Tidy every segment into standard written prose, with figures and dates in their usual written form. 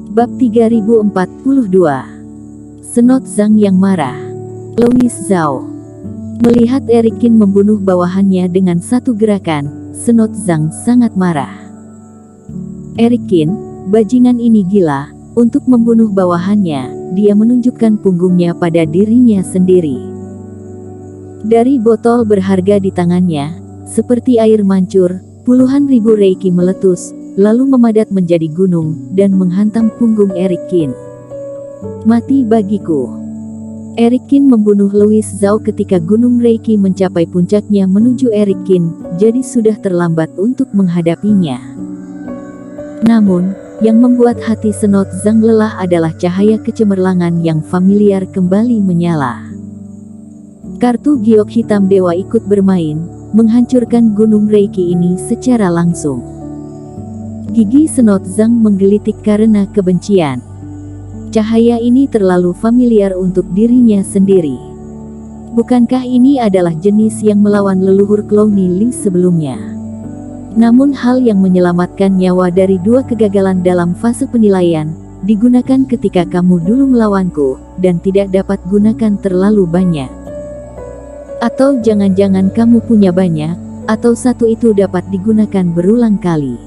Bab 3042. Senot Zhang yang marah. Louis Zhao. Melihat Eric Qin membunuh bawahannya dengan satu gerakan, Senot Zhang sangat marah. Eric Qin, bajingan ini gila. Untuk membunuh bawahannya, dia menunjukkan punggungnya pada dirinya sendiri. Dari botol berharga di tangannya, seperti air mancur, puluhan ribu reiki meletus, lalu memadat menjadi gunung, dan menghantam punggung Eric Qin. Mati bagiku. Eric Qin membunuh Louis Zhao ketika gunung reiki mencapai puncaknya menuju Eric Qin, jadi sudah terlambat untuk menghadapinya. Namun, yang membuat hati Senot Zhang lelah adalah cahaya kecemerlangan yang familiar kembali menyala. Kartu giok hitam dewa ikut bermain, menghancurkan gunung reiki ini secara langsung. Gigi Senot Zhang menggelitik karena kebencian. Cahaya ini terlalu familiar untuk dirinya sendiri. Bukankah ini adalah jenis yang melawan leluhur Clowny Li sebelumnya? Namun hal yang menyelamatkan nyawa dari dua kegagalan dalam fase penilaian, digunakan ketika kamu dulu melawanku, dan tidak dapat gunakan terlalu banyak. Atau jangan-jangan kamu punya banyak, atau satu itu dapat digunakan berulang kali.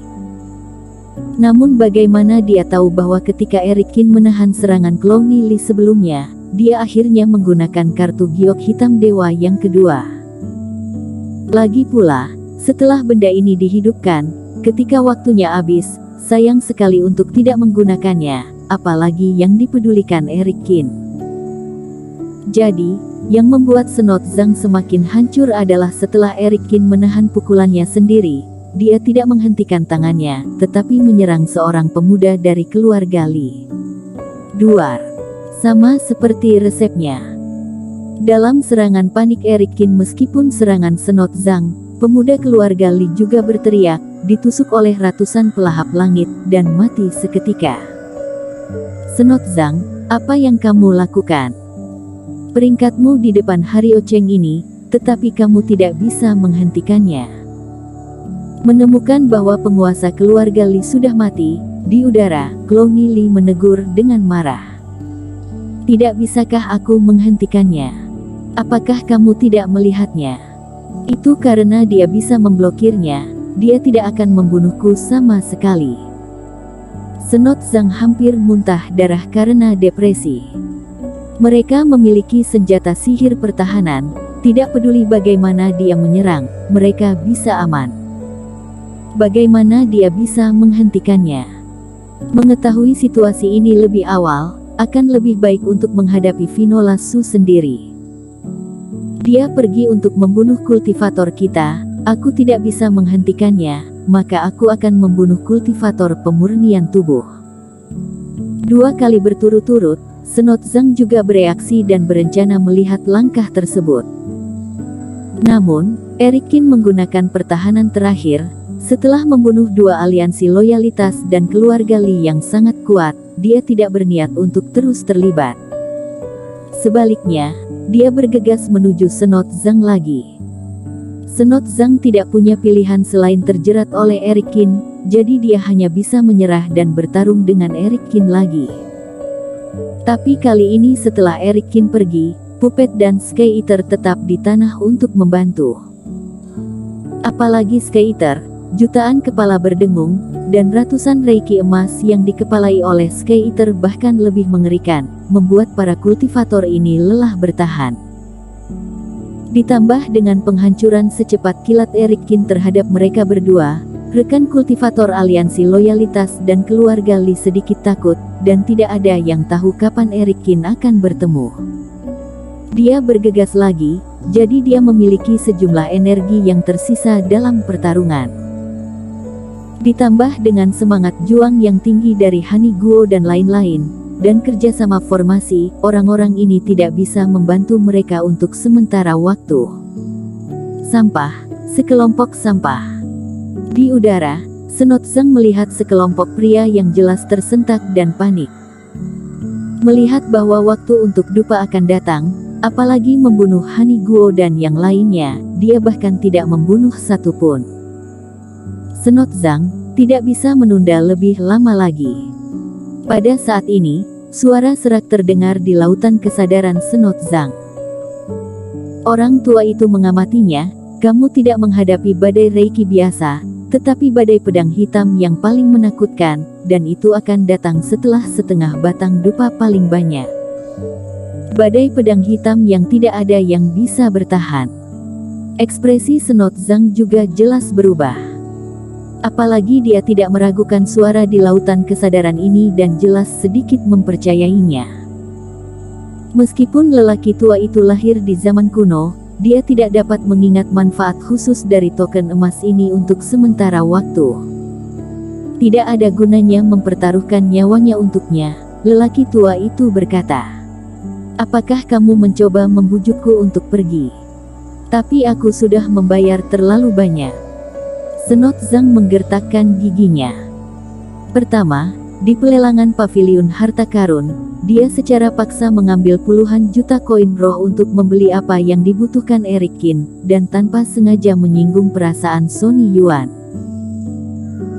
Namun bagaimana dia tahu bahwa ketika Eric Qin menahan serangan Clowny Li sebelumnya, dia akhirnya menggunakan kartu giok hitam dewa yang kedua. Lagi pula, setelah benda ini dihidupkan, ketika waktunya habis, sayang sekali untuk tidak menggunakannya, apalagi yang dipedulikan Eric Qin. Jadi, yang membuat Senot Zhang semakin hancur adalah setelah Eric Qin menahan pukulannya sendiri, dia tidak menghentikan tangannya, tetapi menyerang seorang pemuda dari keluarga Li. Duar. Sama seperti resepnya. Dalam serangan panik Eric Qin meskipun serangan Senot Zhang, pemuda keluarga Li juga berteriak, ditusuk oleh ratusan pelahap langit, dan mati seketika. Senot Zhang, apa yang kamu lakukan? Peringkatmu di depan Hario Cheng ini, tetapi kamu tidak bisa menghentikannya. Menemukan bahwa penguasa keluarga Li sudah mati, di udara, Clowny Li menegur dengan marah. Tidak bisakah aku menghentikannya? Apakah kamu tidak melihatnya? Itu karena dia bisa memblokirnya, dia tidak akan membunuhku sama sekali. Senot Zhang hampir muntah darah karena depresi. Mereka memiliki senjata sihir pertahanan, tidak peduli bagaimana dia menyerang, mereka bisa aman. Bagaimana dia bisa menghentikannya? Mengetahui situasi ini lebih awal, akan lebih baik untuk menghadapi Vinola Su sendiri. Dia pergi untuk membunuh kultivator kita, aku tidak bisa menghentikannya, maka aku akan membunuh kultivator pemurnian tubuh. 2 kali berturut-turut, Senot Zhang juga bereaksi dan berencana melihat langkah tersebut. Namun, Eric Qin menggunakan pertahanan terakhir. Setelah membunuh 2 aliansi loyalitas dan keluarga Li yang sangat kuat, dia tidak berniat untuk terus terlibat. Sebaliknya, dia bergegas menuju Senot Zhang lagi. Senot Zhang tidak punya pilihan selain terjerat oleh Eric Qin, jadi dia hanya bisa menyerah dan bertarung dengan Eric Qin lagi. Tapi kali ini setelah Eric Qin pergi, Puppet dan Sky Eater tetap di tanah untuk membantu. Apalagi Sky Eater, jutaan kepala berdengung, dan ratusan reiki emas yang dikepalai oleh Sky Eater bahkan lebih mengerikan, membuat para kultivator ini lelah bertahan. Ditambah dengan penghancuran secepat kilat Eric Qin terhadap mereka berdua, rekan kultivator aliansi loyalitas dan keluarga Li sedikit takut, dan tidak ada yang tahu kapan Eric Qin akan bertemu. Dia bergegas lagi, jadi dia memiliki sejumlah energi yang tersisa dalam pertarungan. Ditambah dengan semangat juang yang tinggi dari Han Guo dan lain-lain, dan kerjasama formasi, orang-orang ini tidak bisa membantu mereka untuk sementara waktu. Sampah, sekelompok sampah. Di udara, Senot Zhang melihat sekelompok pria yang jelas tersentak dan panik. Melihat bahwa waktu untuk dupa akan datang, apalagi membunuh Han Guo dan yang lainnya, dia bahkan tidak membunuh satupun. Senot Zhang tidak bisa menunda lebih lama lagi. Pada saat ini, suara serak terdengar di lautan kesadaran Senot Zhang. Orang tua itu mengamatinya. Kamu tidak menghadapi badai Reiki biasa, tetapi badai pedang hitam yang paling menakutkan, dan itu akan datang setelah setengah batang dupa paling banyak. Badai pedang hitam yang tidak ada yang bisa bertahan. Ekspresi Senot Zhang juga jelas berubah. Apalagi dia tidak meragukan suara di lautan kesadaran ini dan jelas sedikit mempercayainya. Meskipun lelaki tua itu lahir di zaman kuno, dia tidak dapat mengingat manfaat khusus dari token emas ini untuk sementara waktu. Tidak ada gunanya mempertaruhkan nyawanya untuknya, lelaki tua itu berkata. Apakah kamu mencoba membujukku untuk pergi? Tapi aku sudah membayar terlalu banyak. Senot Zhang menggertakkan giginya. Pertama, di pelelangan paviliun harta karun, dia secara paksa mengambil puluhan juta koin roh untuk membeli apa yang dibutuhkan Eric Qin, dan tanpa sengaja menyinggung perasaan Sonny Yuan.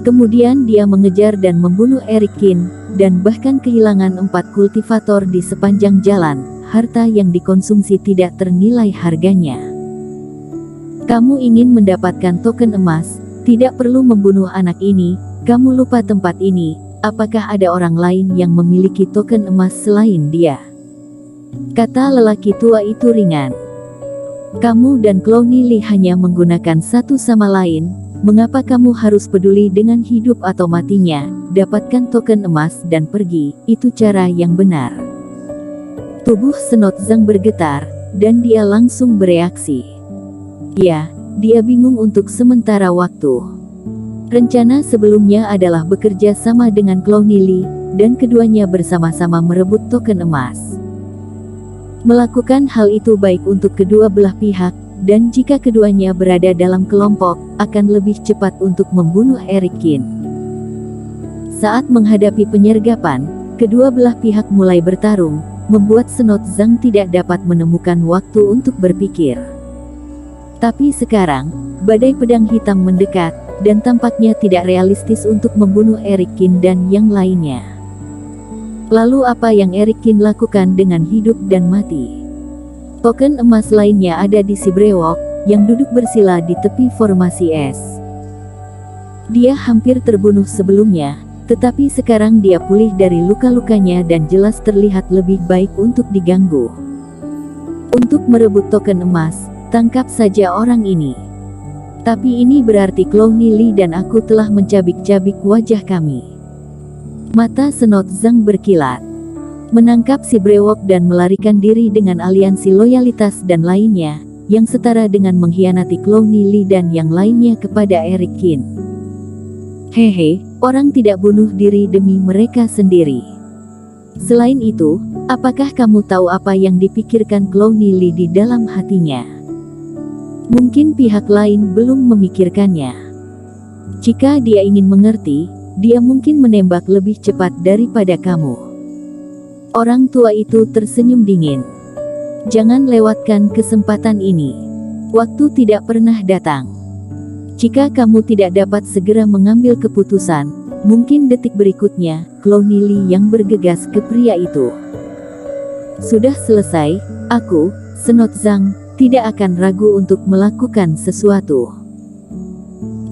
Kemudian dia mengejar dan membunuh Eric Qin, dan bahkan kehilangan 4 kultivator di sepanjang jalan, harta yang dikonsumsi tidak ternilai harganya. Kamu ingin mendapatkan token emas, tidak perlu membunuh anak ini, kamu lupa tempat ini. Apakah ada orang lain yang memiliki token emas selain dia? Kata lelaki tua itu ringan. Kamu dan Clowny Lee hanya menggunakan satu sama lain, mengapa kamu harus peduli dengan hidup atau matinya? Dapatkan token emas dan pergi, itu cara yang benar. Tubuh Senot Zhang bergetar, dan dia langsung bereaksi. Ya, dia bingung untuk sementara waktu. Rencana sebelumnya adalah bekerja sama dengan Clowny Lee, dan keduanya bersama-sama merebut token emas. Melakukan hal itu baik untuk kedua belah pihak, dan jika keduanya berada dalam kelompok, akan lebih cepat untuk membunuh Eric Qin. Saat menghadapi penyergapan, kedua belah pihak mulai bertarung, membuat Senot Zhang tidak dapat menemukan waktu untuk berpikir. Tapi sekarang, badai pedang hitam mendekat, dan tampaknya tidak realistis untuk membunuh Eric Qin dan yang lainnya. Lalu apa yang Eric Qin lakukan dengan hidup dan mati? Token emas lainnya ada di si brewok, yang duduk bersila di tepi formasi es. Dia hampir terbunuh sebelumnya, tetapi sekarang dia pulih dari luka-lukanya dan jelas terlihat lebih baik untuk diganggu. Untuk merebut token emas, tangkap saja orang ini. Tapi ini berarti Clowny Lee dan aku telah mencabik-cabik wajah kami. Mata Senot Zhang berkilat. Menangkap si brewok dan melarikan diri dengan aliansi loyalitas dan lainnya, yang setara dengan mengkhianati Clowny Lee dan yang lainnya kepada Eric Qin. Hehe, orang tidak bunuh diri demi mereka sendiri. Selain itu, apakah kamu tahu apa yang dipikirkan Clowny Lee di dalam hatinya? Mungkin pihak lain belum memikirkannya. Jika dia ingin mengerti, dia mungkin menembak lebih cepat daripada kamu. Orang tua itu tersenyum dingin. Jangan lewatkan kesempatan ini. Waktu tidak pernah datang. Jika kamu tidak dapat segera mengambil keputusan, mungkin detik berikutnya, Clowny Lee yang bergegas ke pria itu. Sudah selesai, aku, Senot Zhang, tidak akan ragu untuk melakukan sesuatu.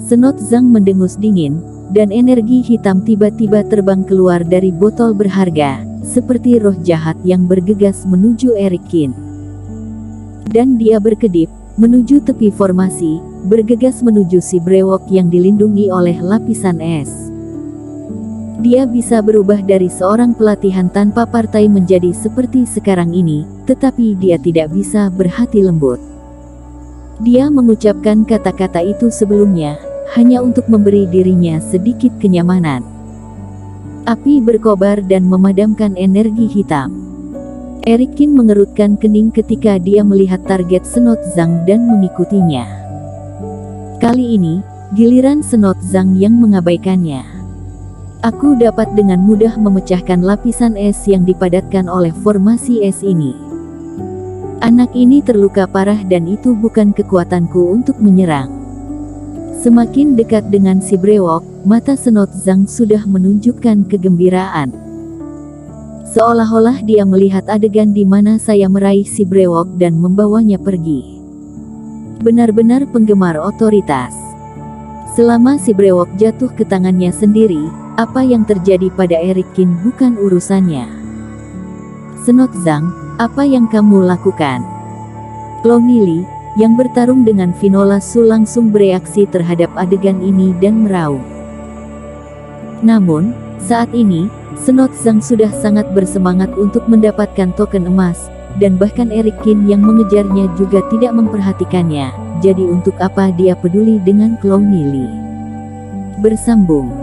Senot Zhang mendengus dingin, dan energi hitam tiba-tiba terbang keluar dari botol berharga, seperti roh jahat yang bergegas menuju Eric Qin. Dan dia berkedip, menuju tepi formasi, bergegas menuju si brewok yang dilindungi oleh lapisan es. Dia bisa berubah dari seorang pelatihan tanpa partai menjadi seperti sekarang ini, tetapi dia tidak bisa berhati lembut. Dia mengucapkan kata-kata itu sebelumnya, hanya untuk memberi dirinya sedikit kenyamanan. Api berkobar dan memadamkan energi hitam. Eric Qin mengerutkan kening ketika dia melihat target Senot Zhang dan mengikutinya. Kali ini, giliran Senot Zhang yang mengabaikannya. Aku dapat dengan mudah memecahkan lapisan es yang dipadatkan oleh formasi es ini. Anak ini terluka parah dan itu bukan kekuatanku untuk menyerang. Semakin dekat dengan si brewok, mata Senot Zhang sudah menunjukkan kegembiraan. Seolah-olah dia melihat adegan di mana saya meraih si brewok dan membawanya pergi. Benar-benar penggemar otoritas. Selama si brewok jatuh ke tangannya sendiri, apa yang terjadi pada Eric Kin bukan urusannya. Snot Zhang, apa yang kamu lakukan? Clone Li, yang bertarung dengan Vinola Su langsung bereaksi terhadap adegan ini dan meraung. Namun, saat ini, Snot Zhang sudah sangat bersemangat untuk mendapatkan token emas, dan bahkan Eric Kin yang mengejarnya juga tidak memperhatikannya, jadi untuk apa dia peduli dengan Clone Li? Bersambung.